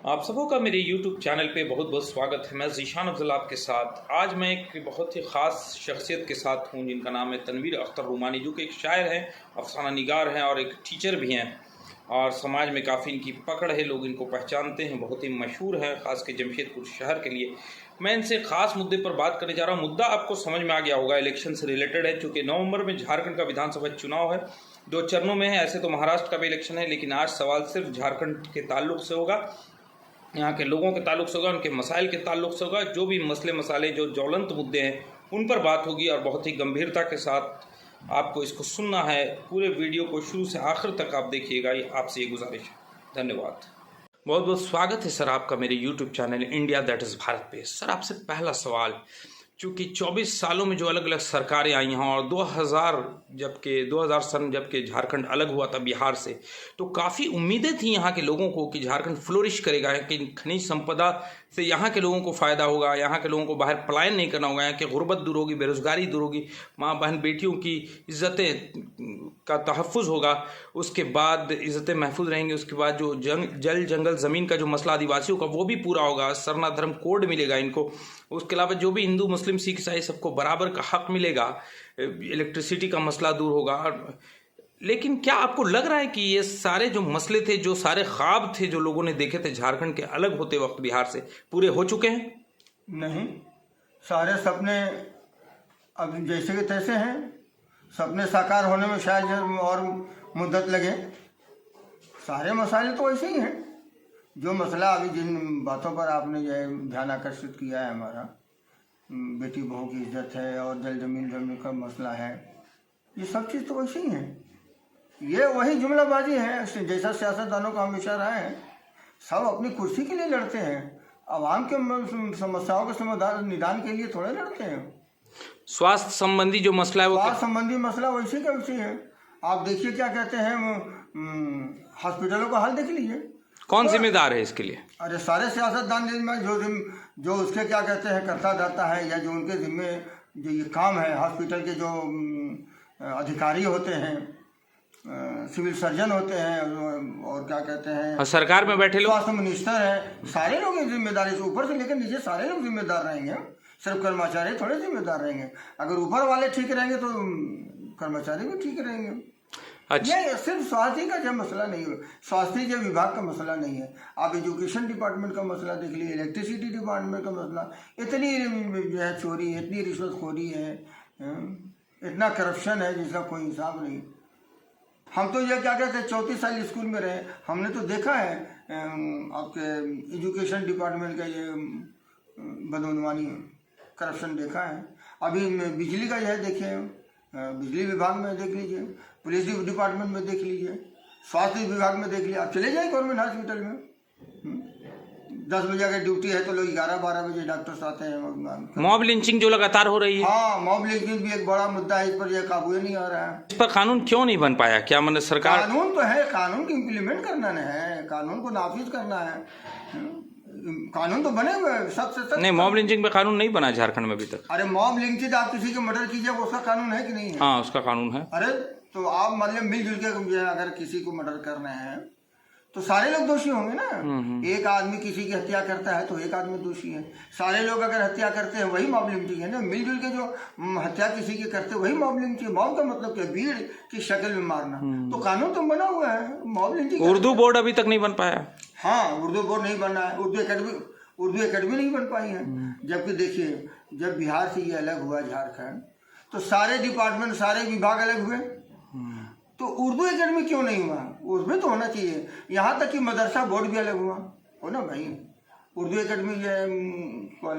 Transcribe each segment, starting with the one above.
आप सबों का मेरे YouTube चैनल पे बहुत बहुत स्वागत है। मैं ज़ीशान अफजल आपके साथ। आज मैं एक बहुत ही ख़ास शख्सियत के साथ हूँ जिनका नाम है तनवीर अख्तर रूमानी, जो कि एक शायर हैं, अफसाना निगार हैं और एक टीचर भी हैं और समाज में काफ़ी इनकी पकड़ है, लोग इनको पहचानते हैं, बहुत ही मशहूर हैं ख़ास के जमशेदपुर शहर के लिए। मैं इनसे ख़ास मुद्दे पर बात करने जा रहा हूँ। मुद्दा आपको समझ में आ गया होगा, इलेक्शन से रिलेटेड है। चूँकि नवंबर में झारखंड का विधानसभा चुनाव है, 2 चरणों में है। ऐसे तो महाराष्ट्र का भी इलेक्शन है, लेकिन आज सवाल सिर्फ झारखंड के ताल्लुक से होगा, यहाँ के लोगों के ताल्लुक से होगा, उनके मसाइल के ताल्लुक से होगा। जो भी मसले मसाले जो ज्वलंत मुद्दे हैं उन पर बात होगी और बहुत ही गंभीरता के साथ आपको इसको सुनना है। पूरे वीडियो को शुरू से आखिर तक आप देखिएगा, ये आपसे ये गुजारिश है। धन्यवाद। बहुत बहुत स्वागत है सर आपका मेरे YouTube channel India that is Bharat पे। सर आपसे पहला सवाल, चूँकि 24 सालों में जो अलग अलग सरकारें आई हैं और 2000 सन जबकि झारखंड अलग हुआ था बिहार से, तो काफ़ी उम्मीदें थी यहाँ के लोगों को कि झारखंड फ्लोरिश करेगा, कि खनिज संपदा से यहाँ के लोगों को फ़ायदा होगा, यहाँ के लोगों को बाहर पलायन नहीं करना होगा, यहाँ की गुर्बत दूर होगी, बेरोज़गारी दूर होगी, माँ बहन बेटियों की इज़्ज़तें का तहफ़्फ़ुज़ होगा, उसके बाद इज़्ज़तें महफूज रहेंगी, उसके बाद जो जल जंगल ज़मीन का जो मसला आदिवासियों का वो भी पूरा होगा, सरना धर्म कोड मिलेगा इनको, उसके अलावा जो भी हिंदू मुस्लिम सिख ईसाई सबको बराबर का हक मिलेगा, इलेक्ट्रिसिटी का मसला दूर होगा। लेकिन क्या आपको लग रहा है कि ये सारे जो मसले थे, जो सारे ख्वाब थे जो लोगों ने देखे थे झारखंड के अलग होते वक्त बिहार से, पूरे हो चुके हैं? नहीं, सारे सपने अब जैसे के तैसे हैं। सपने साकार होने में शायद और मुद्दत लगे। सारे मसाले तो वैसे ही हैं। जो मसला अभी जिन बातों पर आपने जो है ध्यान आकर्षित किया है, हमारा बेटी बहू की इज्जत है और जल जमीन का मसला है, ये सब चीज़ तो वैसे ही है। ये वही जुमलाबाजी है जैसा सियासतदानों का हमेशा रहा है। सब अपनी कुर्सी के लिए लड़ते हैं, आवाम के समस्याओं के समाधान निदान के लिए थोड़े लड़ते हैं। स्वास्थ्य संबंधी जो मसला है वो स्वास्थ्य संबंधी मसला वैसे का वैसे है। आप देखिए क्या कहते हैं, हॉस्पिटलों का हाल देख लीजिए। कौन जिम्मेदार है इसके लिए? अरे सारे सियासतदान जो उसके क्या कहते हैं कर्ता धर्ता है, या जो उनके जिम्मे जो ये काम है, हॉस्पिटल के जो अधिकारी होते हैं, सिविल सर्जन होते हैं, और क्या कहते हैं और सरकार में बैठे लोग, स्वास्थ्य मिनिस्टर है, सारे लोग जिम्मेदारी से ऊपर से लेकर नीचे सारे लोग जिम्मेदार रहेंगे। सिर्फ कर्मचारी थोड़े जिम्मेदार रहेंगे। अगर ऊपर वाले ठीक रहेंगे तो कर्मचारी भी ठीक रहेंगे। अच्छा। ये सिर्फ स्वास्थ्य का जो मसला नहीं है, स्वास्थ्य जो विभाग का मसला नहीं है। आप एजुकेशन डिपार्टमेंट का मसला देख लीजिए, इलेक्ट्रिसिटी डिपार्टमेंट का मसला, इतनी जो है चोरी, इतनी रिश्वतखोरी है, इतना करप्शन है जिसका कोई हिसाब नहीं। हम तो ये क्या कहते हैं 34 साल स्कूल में रहे, हमने तो देखा है आपके एजुकेशन डिपार्टमेंट का ये बदनवानी करप्शन देखा है। अभी बिजली का यह देखिए, बिजली विभाग में देख लीजिए, पुलिस डिपार्टमेंट में देख लीजिए, स्वास्थ्य विभाग में देख लीजिए। आप चले जाए गवर्नमेंट हॉस्पिटल में, 10 बजे अगर ड्यूटी है तो लोग 11-12 बजे डॉक्टर्स आते हैं। मॉब लिंचिंग जो लगातार हो रही है, हाँ, मॉब लिंचिंग भी एक बड़ा मुद्दा है। इस पर यह काबू नहीं आ रहा है। इस पर कानून क्यों नहीं बन पाया? क्या मतलब सरकार, कानून तो है, कानून को इम्प्लीमेंट करना है, कानून को नाफिज करना है। कानून तो बने हुए हैं, सख्त नहीं, मॉब लिंचिंग पे कानून नहीं बना झारखंड में अभी तक। अरे मॉब लिंचिंग, आप किसी के मर्डर कीजिए, उसका कानून है कि नहीं है? हाँ, उसका कानून है। अरे तो आप मतलब मिलजुल के अगर किसी को मर्डर करना है तो सारे लोग दोषी होंगे ना। एक आदमी किसी की हत्या करता है तो एक आदमी दोषी है। सारे लोग अगर हत्या करते हैं वही मॉब लिंचिंग है ना। मिलजुल के जो हत्या किसी की करते हैं वही मॉब लिंचिंग। मॉब का मतलब क्या? भीड़ की शक्ल में मारना। तो कानून तो बना हुआ है, मॉब लिंचिंग। उर्दू बोर्ड अभी तक नहीं बन पाया। हाँ, उर्दू बोर्ड नहीं बना है, उर्दू एकेडमी नहीं बन पाई है। जबकि देखिए, जब बिहार से ये अलग हुआ झारखंड, तो सारे डिपार्टमेंट, सारे विभाग अलग हुए, तो उर्दू एकेडमी क्यों नहीं हुआ? उसमें तो होना चाहिए। यहाँ तक कि मदरसा बोर्ड भी अलग हुआ हो ना भाई, उर्दू एकेडमी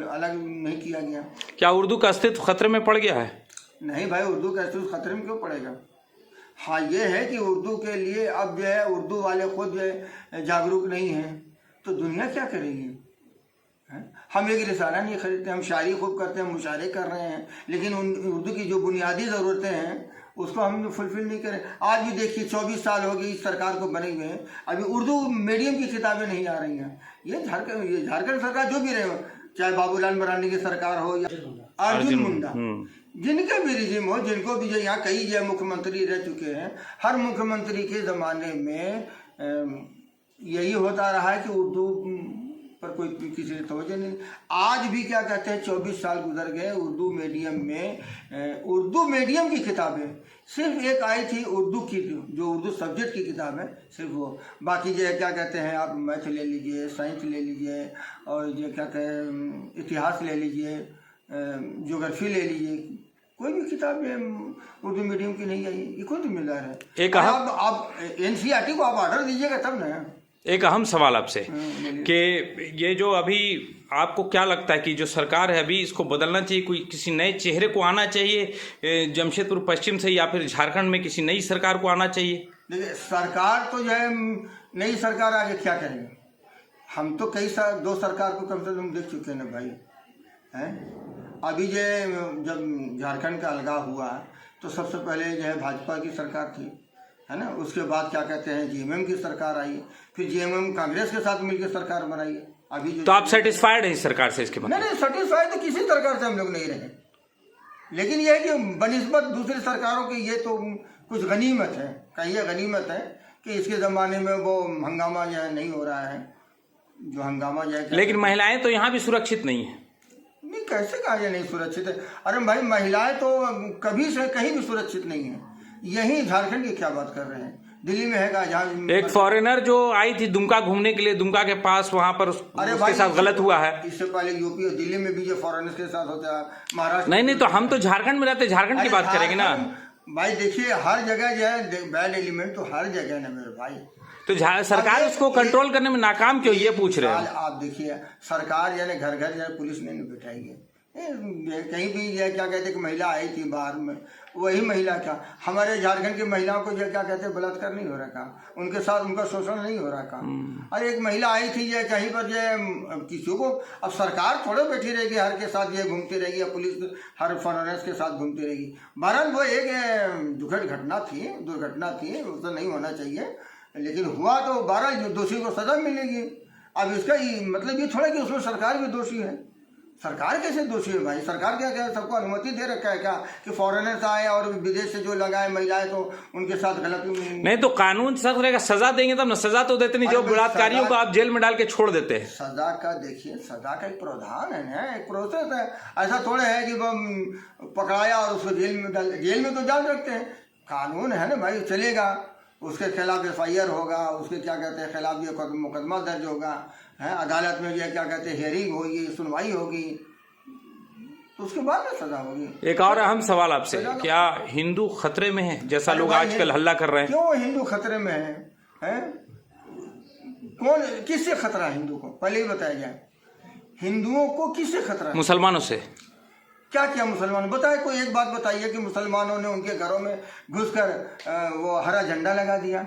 अलग नहीं किया गया। क्या उर्दू का अस्तित्व खतरे में पड़ गया है? नहीं भाई, उर्दू का अस्तित्व खतरे में क्यों पड़ेगा? हाँ, ये है कि उर्दू के लिए अब जो है उर्दू वाले खुद जो है जागरूक नहीं है, तो दुनिया क्या करेगी? हम एक रिसाला नहीं खरीदते, हम शायरी खूब करते हैं, मुशायरे कर रहे हैं, लेकिन उर्दू की जो बुनियादी ज़रूरतें हैं उसको हम फुलफिल नहीं करें। आज भी देखिए 24 साल हो गए इस सरकार को बने हुए हैं, अभी उर्दू मीडियम की किताबें नहीं आ रही हैं। ये झारखंड सरकार जो भी रहे हो, चाहे बाबूलाल मरांडी की सरकार हो या अर्जुन मुंडा, जिनके भी रिजिम हो, जिनको भी जो यहाँ कई जो मुख्यमंत्री रह चुके हैं, हर मुख्यमंत्री के ज़माने में यही होता रहा है कि उर्दू पर कोई किसी ने तवज्जो नहीं। आज भी क्या कहते हैं 24 साल गुजर गए, उर्दू मीडियम में उर्दू मीडियम की किताबें सिर्फ एक आई थी उर्दू की, जो उर्दू सब्जेक्ट की किताब है सिर्फ वो। बाकी जो है क्या कहते हैं आप मैथ ले लीजिए, साइंस ले लीजिए, और जो क्या कहते हैं इतिहास ले लीजिए, ज्योग्राफी ले लीजिए, कोई भी किताब उर्दू मीडियम की नहीं आई। ये कौन जिम्मेदार है? एक आप NCERT को आप ऑर्डर दीजिएगा तब ना। एक अहम सवाल आपसे कि ये जो अभी आपको क्या लगता है कि जो सरकार है अभी इसको बदलना चाहिए, कोई किसी नए चेहरे को आना चाहिए जमशेदपुर पश्चिम से, या फिर झारखंड में किसी नई सरकार को आना चाहिए? देखिए सरकार तो जो है नई सरकार आगे क्या करेंगे, हम तो दो सरकार को कम से कम देख चुके हैं ना भाई, हैं। अभी जो जब झारखंड का अलगाव हुआ तो सबसे पहले जो है भाजपा की सरकार थी, है ना। उसके बाद क्या कहते हैं GMM की सरकार आई, फिर GMM कांग्रेस के साथ मिलकर सरकार बनाई। अभी जो तो आप सेटिस्फाइड हैं इस सरकार से? इसके मतलब नहीं, सेटिस्फाइड तो किसी सरकार से हम लोग नहीं रहे, लेकिन यह है कि बनिस्बत दूसरी सरकारों की ये तो कुछ गनीमत है, कहिए गनीमत है कि इसके ज़माने में वो हंगामा जो है नहीं हो रहा है, जो हंगामा जो है। लेकिन महिलाएं तो यहाँ भी सुरक्षित नहीं है। नहीं, कैसे कहा जाए नहीं सुरक्षित है? अरे भाई महिलाएं तो कभी से कहीं भी सुरक्षित नहीं है। यही झारखंड की क्या बात कर रहे हैं, दिल्ली में है जहाँ एक फॉरेनर जो आई थी दुमका घूमने के लिए, दुमका के पास वहां पर उसके साथ गलत हुआ है। इससे पहले यूपी और दिल्ली में भी जो फॉरेनर्स के साथ होता है, महाराष्ट्र नहीं तो हम तो झारखंड में रहते, झारखंड की बात करेंगे ना भाई। देखिए हर जगह जो है बैड एलिमेंट तो हर जगह ना मेरे भाई, तो सरकार उसको कंट्रोल करने में नाकाम क्यों, ये पूछ रहे हैं। आप देखिए सरकार यानी घर घर जो है पुलिस नहीं बिठाएगी, कहीं भी ये क्या कहते हैं कि महिला आई थी बाहर में, वही महिला क्या हमारे झारखंड की महिलाओं को जो क्या कहते हैं बलात्कार नहीं हो रहा, उनके साथ उनका शोषण नहीं हो रहा। अरे एक महिला आई थी जो कहीं पर जो किसी को, अब सरकार थोड़े बैठी रहेगी हर के साथ ये घूमती रहेगी, या पुलिस हर फॉरेनर्स के साथ घूमती रहेगी। बहरहाल वो एक दुखद घटना थी, दुर्घटना थी, उससे नहीं होना चाहिए, लेकिन हुआ तो 12 दोषी को सजा मिलेगी। अब इसका मतलब ये थोड़ा कि उसमें सरकार भी दोषी है। सरकार कैसे दोषी है भाई? सरकार क्या सबको अनुमति दे रखा है क्या कि फॉरेनर्स आए और विदेश से जो लगाए महिलाएं तो उनके साथ गलत नहीं तो कानून सख्त रहेगा, सजा देंगे तब ना। सजा तो देते नहीं, जो बलात्कारियों को आप जेल में डाल के छोड़ देते हैं। सजा का देखिए, सजा का एक प्रावधान है ना, एक प्रोसेस है। ऐसा थोड़े है कि वो पकड़ाया और उसको जेल में तो डाल सकते हैं। कानून है ना भाई, चलेगा, उसके खिलाफ FIR होगा, उसके क्या कहते हैं खिलाफ ये मुकदमा दर्ज होगा, है अदालत में ये क्या कहते हैं हियरिंग होगी, सुनवाई होगी, तो उसके बाद में सजा होगी। एक और अहम सवाल आपसे, क्या हिंदू खतरे में है जैसा लोग आजकल हल्ला कर रहे हैं? क्यों हिंदू खतरे में है? कौन किससे खतरा है हिंदू को? पहले ही बताया जाए, हिंदुओं को किससे खतरा है? मुसलमानों से। क्या किया मुसलमान? बताए कोई एक बात बताइए कि मुसलमानों ने उनके घरों में घुसकर वो हरा झंडा लगा दिया,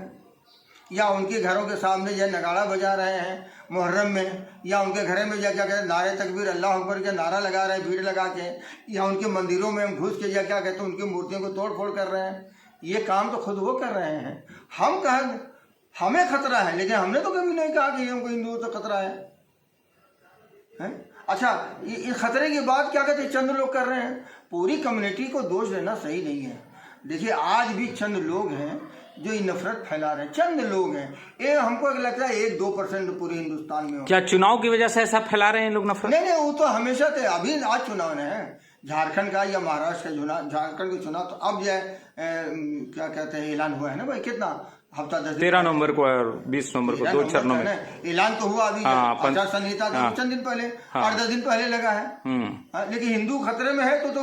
या उनके घरों के सामने जो नगाड़ा बजा रहे हैं मुहर्रम में, या उनके घरों में क्या कहते हैं नारे तकबीर अल्लाह अकबर के नारा लगा रहे हैं भीड़ लगा के, या उनके मंदिरों में घुस के क्या कहते हैं उनकी मूर्तियों को तोड़ फोड़ कर रहे हैं। ये काम तो खुद वो कर रहे हैं। हम कहें हमें खतरा है, लेकिन हमने तो कभी नहीं कहा कि हमको हिंदुओं से खतरा है। अच्छा, इस खतरे की बात क्या कहते हैं चंद लोग कर रहे हैं। पूरी कम्युनिटी को दोष देना सही नहीं है। देखिए आज भी चंद लोग हैं जो ये नफरत फैला रहे हैं, चंद लोग हैं। ये हमको लगता है 1-2% पूरे हिंदुस्तान में हो। क्या चुनाव की वजह से ऐसा फैला रहे हैं लोग नफरत? नहीं, वो तो हमेशा थे। अभी आज चुनाव है झारखंड का या महाराष्ट्र का चुनाव, झारखंड का चुनाव तो अब जो है क्या कहते हैं ऐलान हुआ है ना भाई, कितना हफ्ता 13 नवंबर को और 20 नवंबर को 2 चरणों में ऐलान तो हुआ। अभी आचार संहिता चंद दिन पहले 8-10 दिन पहले लगा है। लेकिन हिंदू खतरे में है तो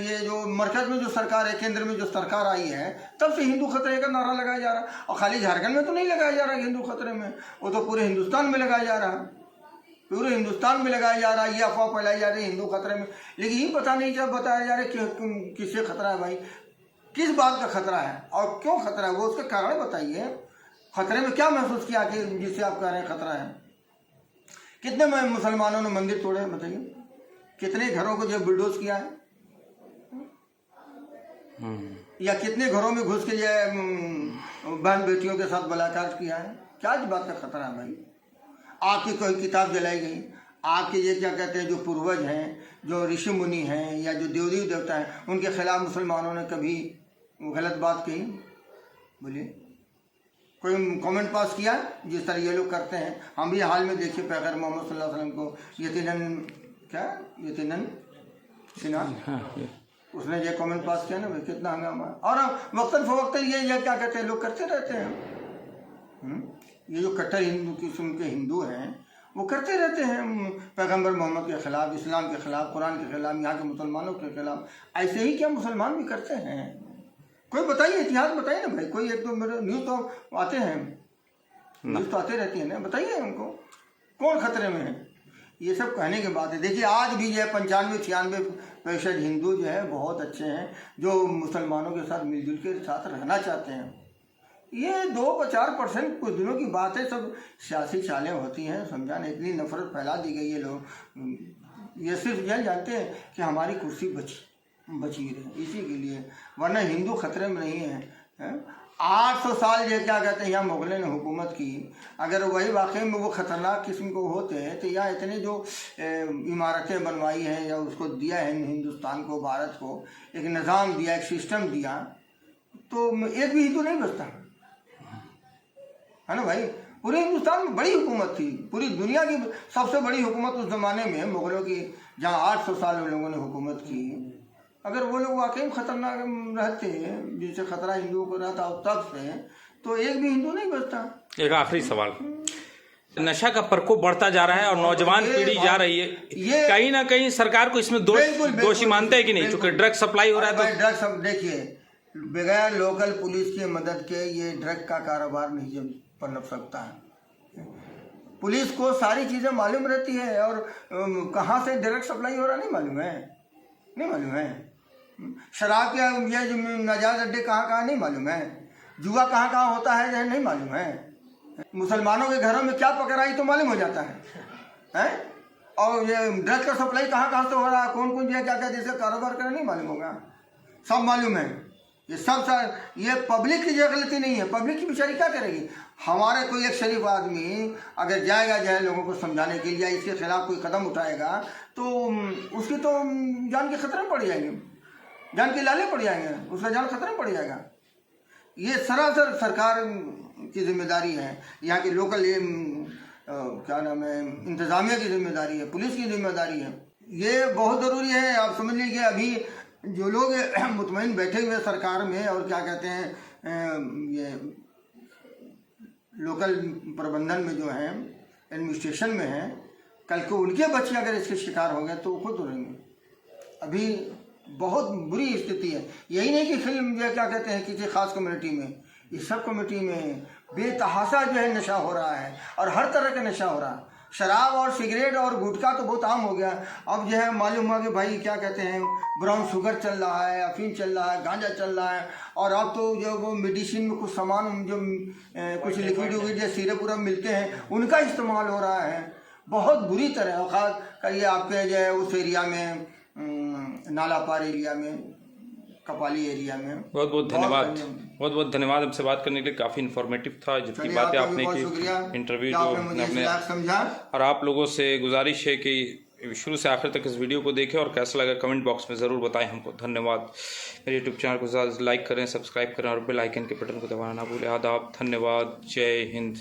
ये जो मरकज में जो सरकार है, केंद्र में जो सरकार आई है, तब से हिंदू खतरे का नारा लगाया जा रहा है। और खाली झारखंड में तो नहीं लगाया जा रहा हिंदू खतरे में, वो तो पूरे हिंदुस्तान में लगाया जा रहा है, पूरे हिंदुस्तान में लगाया जा रहा है। ये अफवाह फैलाई जा रही है हिंदू खतरे में, लेकिन ये पता नहीं क्या बताया जा रहा है कि किससे खतरा है भाई, किस बात का खतरा है और क्यों खतरा है, वो उसके कारण बताइए। खतरे में क्या महसूस किया कि जिससे आप कह रहे हैं खतरा है? कितने मुसलमानों ने मंदिर तोड़े हैं बताइए, कितने घरों को जो बुलडोज किया है, या कितने घरों में घुस के जो बहन बेटियों के साथ बलात्कार किया है? क्या इस बात का खतरा है भाई? आपकी कोई किताब जलाई गई, आपके ये क्या कहते हैं जो पूर्वज हैं, जो ऋषि मुनि हैं, या जो देवी देवता हैं, उनके खिलाफ मुसलमानों ने कभी गलत बात कही? बोलिए, कोई कमेंट पास किया जिस तरह ये लोग करते हैं? हम भी हाल में देखिए पैगम्बर मोहम्मद सल्लल्लाहु अलैहि वसल्लम को यतीनन सिन्हा, उसने ये कमेंट पास किया ना भाई, कितना हंगामा। और वक्तन फवक्तन ये क्या कहते हैं लोग, करते रहते हैं। ये जो कट्टर हिंदू किस्म के हिंदू हैं वो करते रहते हैं पैगम्बर मोहम्मद के ख़िलाफ़, इस्लाम के ख़िलाफ़, कुरान के ख़िलाफ़, यहाँ के मुसलमानों के ख़िलाफ़। ऐसे ही क्या मुसलमान भी करते हैं? कोई बताइए, इतिहास बताइए ना भाई। कोई एक तो मेरे न्यूज़ तो आते हैं, न्यूज़ तो आते रहती है ना, बताइए हमको कौन खतरे में है। ये सब कहने के बाद है। देखिए आज भी जो है 95-96% हिंदू जो है बहुत अच्छे हैं, जो मुसलमानों के साथ मिलजुल के साथ रहना चाहते हैं। ये 2-4% कुछ दिनों की बात है, सब सियासी चालें होती हैं, समझाने इतनी नफरत फैला दी गई है। लोग ये सिर्फ यह जानते हैं कि हमारी कुर्सी बची रहे, इसी के लिए, वरना हिंदू खतरे में नहीं है। 800 साल ये क्या कहते हैं यहाँ मुगलों ने हुकूमत की। अगर वही वाकई में वो ख़तरनाक किस्म को होते हैं तो यहाँ इतने जो इमारतें बनवाई हैं या उसको दिया है हिंदुस्तान को, भारत को एक निज़ाम दिया, एक सिस्टम दिया, तो एक भी हिंदू नहीं बचता है ना भाई। पूरे हिंदुस्तान में बड़ी हुकूमत थी, पूरी दुनिया की सबसे बड़ी हुकूमत उस ज़माने में मुगलों की, जहाँ 800 साल उन लोगों ने हुकूमत की। अगर वो लोग वाकई खतरनाक रहते जिनसे खतरा हिंदुओं को रहता तब से, तो एक भी हिंदू नहीं बचता। एक आखिरी सवाल, नशा का प्रकोप बढ़ता जा रहा है और नौजवान पीढ़ी जा रही है, ये कहीं ना कहीं सरकार को इसमें दोषी मानते हैं कि नहीं? क्योंकि ड्रग सप्लाई हो रहा है तो ड्रग देखिए, बगैर लोकल पुलिस की मदद के ये ड्रग का कारोबार नहीं पनप सकता है। पुलिस को सारी चीज़ें मालूम रहती है और कहाँ से ड्रग सप्लाई हो रहा नहीं मालूम है। शराब के ये नाजायज अड्डे कहाँ नहीं मालूम है। जुआ कहाँ होता है नहीं मालूम है। मुसलमानों के घरों में क्या पकड़ आई तो मालूम हो जाता है। और ये ड्रग का सप्लाई कहाँ से हो रहा है, कौन जो है क्या जैसे कारोबार करें नहीं मालूम होगा, सब मालूम है। ये सब ये पब्लिक की जो गलती नहीं है, पब्लिक की बेचारी क्या करेगी। हमारे कोई एक शरीफ आदमी अगर जाए लोगों को समझाने के लिए, इसके खिलाफ कोई कदम उठाएगा तो उसकी तो जान के खतरे में पड़ जाएंगे, जान के लाले पड़ जाएंगे, उसका जान खतरे में पड़ जाएगा। ये सरासर सरकार की जिम्मेदारी है, यहाँ के लोकल क्या नाम है, इंतज़ामिया की जिम्मेदारी है, पुलिस की जिम्मेदारी है। ये बहुत ज़रूरी है। आप समझ लीजिए अभी जो लोग मुतमईन बैठे हुए सरकार में और क्या कहते हैं ये लोकल प्रबंधन में जो है, एडमिनिस्ट्रेशन में है, कल को उनके बच्चे अगर इसके शिकार हो गए तो वो खुद रहेंगे। अभी बहुत बुरी स्थिति है। यही नहीं कि फिल्म जो क्या कहते हैं किसी खास कम्युनिटी में, इस सब कम्युनिटी में बेतहासा जो है नशा हो रहा है और हर तरह का नशा हो रहा है। शराब और सिगरेट और गुटखा तो बहुत आम हो गया। अब जो है मालूम हुआ कि भाई क्या कहते हैं ब्राउन शुगर चल रहा है, अफीम चल रहा है, गांजा चल रहा है। और अब तो जो वो मेडिसिन में कुछ सामान जो कुछ लिक्विड या सिरप उरप मिलते हैं उनका इस्तेमाल हो रहा है बहुत बुरी तरह। खास करिए आपके जो है उस एरिया में, नालापार एरिया में, कपाली एरिया में। बहुत बहुत धन्यवाद हमसे बात करने के लिए। काफ़ी इन्फॉर्मेटिव था जितनी बातें आपने की, इंटरव्यू जो आपने समझा। और आप लोगों से गुजारिश है कि शुरू से आखिर तक इस वीडियो को देखें और कैसा लगा कमेंट बॉक्स में ज़रूर बताएं हमको। धन्यवाद। मेरे यूट्यूब चैनल को ज़्यादा लाइक करें, सब्सक्राइब करें और बेल आइकन के बटन को दबाना ना भूलें। आदाब, धन्यवाद, जय हिंद।